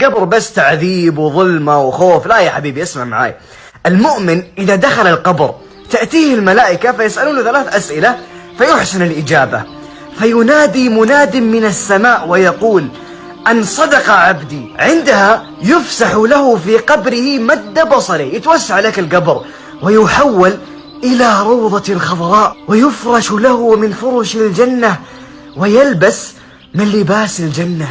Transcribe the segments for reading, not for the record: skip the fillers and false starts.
القبر بس تعذيب وظلمة وخوف. لا يا حبيبي، اسمع معاي. المؤمن إذا دخل القبر تأتيه الملائكة فيسألونه 3 أسئلة فيحسن الإجابة، فينادي مناد من السماء ويقول: أن صدق عبدي. عندها يفسح له في قبره مد بصره، يتوسع لك القبر ويحول إلى روضة خضراء، ويفرش له من فرش الجنة، ويلبس من لباس الجنة،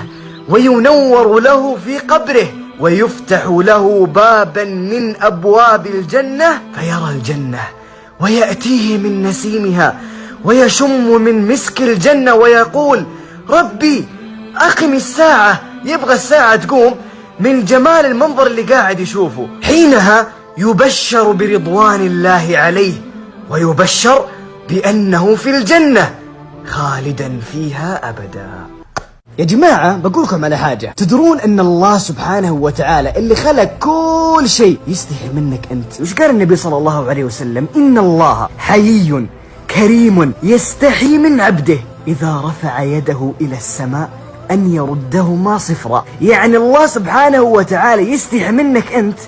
وينور له في قبره، ويفتح له بابا من أبواب الجنة فيرى الجنة، ويأتيه من نسيمها، ويشم من مسك الجنة، ويقول: ربي أقم الساعة. يبغى الساعة تقوم من جمال المنظر اللي قاعد يشوفه. حينها يبشر برضوان الله عليه، ويبشر بأنه في الجنة خالدا فيها أبدا. يا جماعة بقولكم على حاجة، تدرون أن الله سبحانه وتعالى اللي خلق كل شيء يستحي منك أنت؟ وش قال النبي صلى الله عليه وسلم؟ إن الله حيي كريم يستحي من عبده إذا رفع يده إلى السماء أن يردهما صفرا. يعني الله سبحانه وتعالى يستحي منك أنت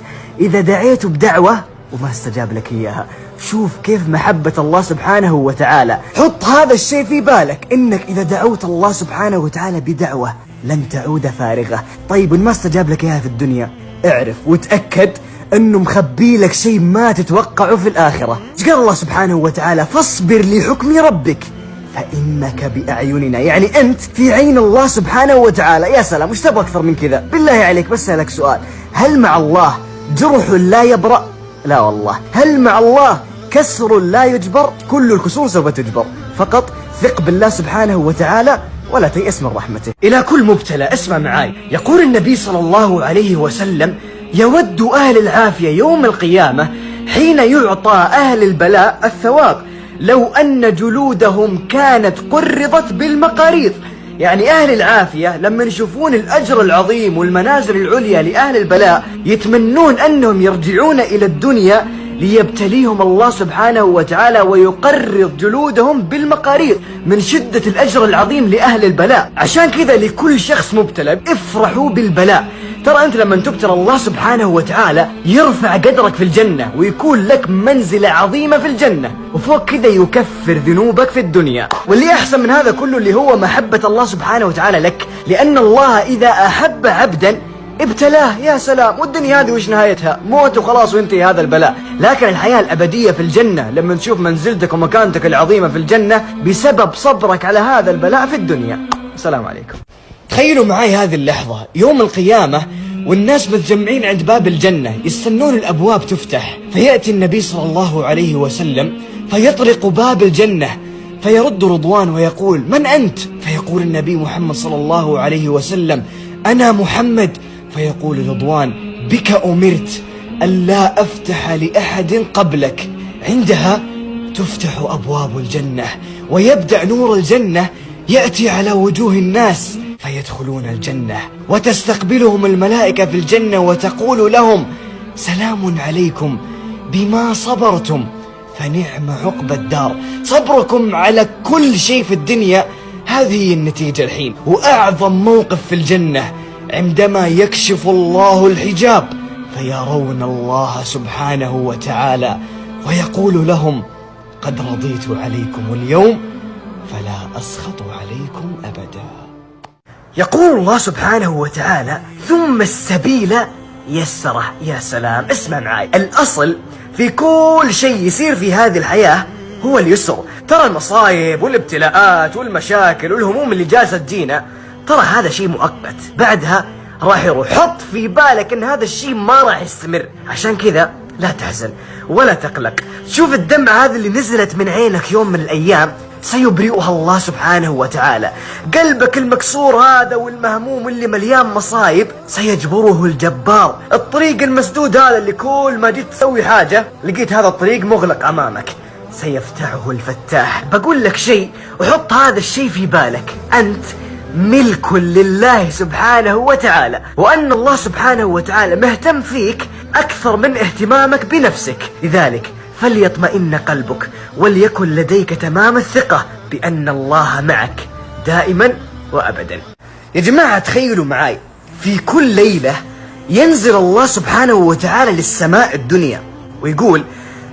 إذا دعيته بدعوة وما استجاب لك إياها. شوف كيف محبة الله سبحانه وتعالى. حط هذا الشيء في بالك، إنك إذا دعوت الله سبحانه وتعالى بدعوة لن تعود فارغة. طيب وما استجاب لك إياها في الدنيا، اعرف وتأكد أنه مخبي لك شيء ما تتوقعه في الآخرة. قال الله سبحانه وتعالى: فاصبر لحكم ربك فإنك بأعيننا. يعني أنت في عين الله سبحانه وتعالى. يا سلام، وش تبغى أكثر من كذا؟ بالله عليك بس أسألك سؤال، هل مع الله جرح لا يبرأ؟ لا والله. هل مع الله كسر لا يجبر؟ كل الكسور سوف تجبر، فقط ثق بالله سبحانه وتعالى ولا تيأس من رحمته. إلى كل مبتلى اسمع معاي. يقول النبي صلى الله عليه وسلم: يود أهل العافية يوم القيامة حين يعطى أهل البلاء الثواب لو أن جلودهم كانت قرضت بالمقاريض. يعني أهل العافية لما يشوفون الأجر العظيم والمنازل العليا لأهل البلاء يتمنون أنهم يرجعون إلى الدنيا ليبتليهم الله سبحانه وتعالى ويقرض جلودهم بالمقاريض من شدة الأجر العظيم لأهل البلاء. عشان كذا لكل شخص مبتلى افرحوا بالبلاء. ترى أنت لما تبتلى الله سبحانه وتعالى يرفع قدرك في الجنة ويكون لك منزلة عظيمة في الجنة، وفوق كذا يكفر ذنوبك في الدنيا. واللي أحسن من هذا كله اللي هو محبة الله سبحانه وتعالى لك، لأن الله إذا أحب عبدا ابتلاه. يا سلام، والدنيا هذه وش نهايتها؟ موت وخلاص وانتهي هذا البلاء. لكن الحياة الأبدية في الجنة لما تشوف منزلتك ومكانتك العظيمة في الجنة بسبب صبرك على هذا البلاء في الدنيا. السلام عليكم. تخيلوا معي هذه اللحظة يوم القيامة والناس متجمعين عند باب الجنة يستنون الأبواب تفتح، فيأتي النبي صلى الله عليه وسلم فيطرق باب الجنة فيرد رضوان ويقول: من أنت؟ فيقول النبي محمد صلى الله عليه وسلم: أنا محمد. فيقول رضوان: بك أمرت ألا أفتح لأحد قبلك. عندها تفتح أبواب الجنة ويبدأ نور الجنة يأتي على وجوه الناس فيدخلون الجنة، وتستقبلهم الملائكة في الجنة وتقول لهم: سلام عليكم بما صبرتم فنعم عقبى الدار. صبركم على كل شيء في الدنيا هذه النتيجة الحين. وأعظم موقف في الجنة عندما يكشف الله الحجاب فيرون الله سبحانه وتعالى ويقول لهم: قد رضيت عليكم اليوم فلا أسخط عليكم أبدا. يقول الله سبحانه وتعالى: ثم السبيل يسره. يا سلام، اسمع معي. الأصل في كل شيء يصير في هذه الحياة هو اليسر. ترى المصايب والابتلاءات والمشاكل والهموم اللي جالسة تجينا ترى هذا شيء مؤقت، بعدها راح يروح. حط في بالك ان هذا الشيء ما راح يستمر، عشان كذا لا تحزن ولا تقلق. شوف الدمعة هذه اللي نزلت من عينك يوم من الأيام سيبرئها الله سبحانه وتعالى. قلبك المكسور هذا والمهموم اللي مليان مصايب سيجبره الجبار. الطريق المسدود هذا اللي كل ما جيت تسوي حاجة لقيت هذا الطريق مغلق أمامك سيفتحه الفتاح. بقول لك شيء وحط هذا الشيء في بالك: أنت ملك لله سبحانه وتعالى، وأن الله سبحانه وتعالى مهتم فيك أكثر من اهتمامك بنفسك. لذلك فليطمئن قلبك وليكن لديك تمام الثقة بأن الله معك دائما وأبدا. يا جماعة تخيلوا معاي في كل ليلة ينزل الله سبحانه وتعالى للسماء الدنيا ويقول: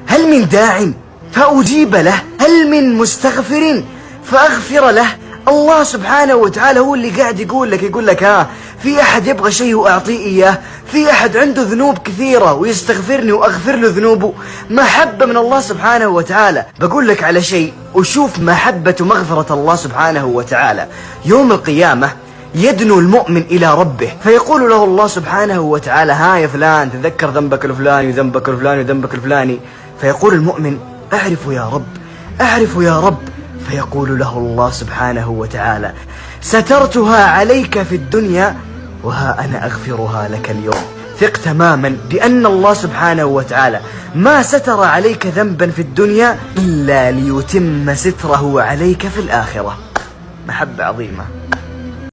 هل من داع فأجيب له، هل من مستغفر فأغفر له. الله سبحانه وتعالى هو اللي قاعد يقول لك في أحد يبغى شيء وأعطيه إياه، في أحد عنده ذنوب كثيرة ويستغفرني وأغفر له ذنوبه. محبة من الله سبحانه وتعالى. بقول لك على شيء وشوف محبة ومغفرة الله سبحانه وتعالى. يوم القيامة يدنو المؤمن إلى ربه فيقول له الله سبحانه وتعالى: ها يا فلان، تذكر ذنبك الفلاني وذنبك الفلاني وذنبك الفلاني. فيقول المؤمن: أعرف يا رب، أعرف يا رب. فيقول له الله سبحانه وتعالى: سترتها عليك في الدنيا وها أنا أغفرها لك اليوم. ثق تماما بأن الله سبحانه وتعالى ما ستر عليك ذنبا في الدنيا إلا ليتم ستره عليك في الآخرة. محبة عظيمة.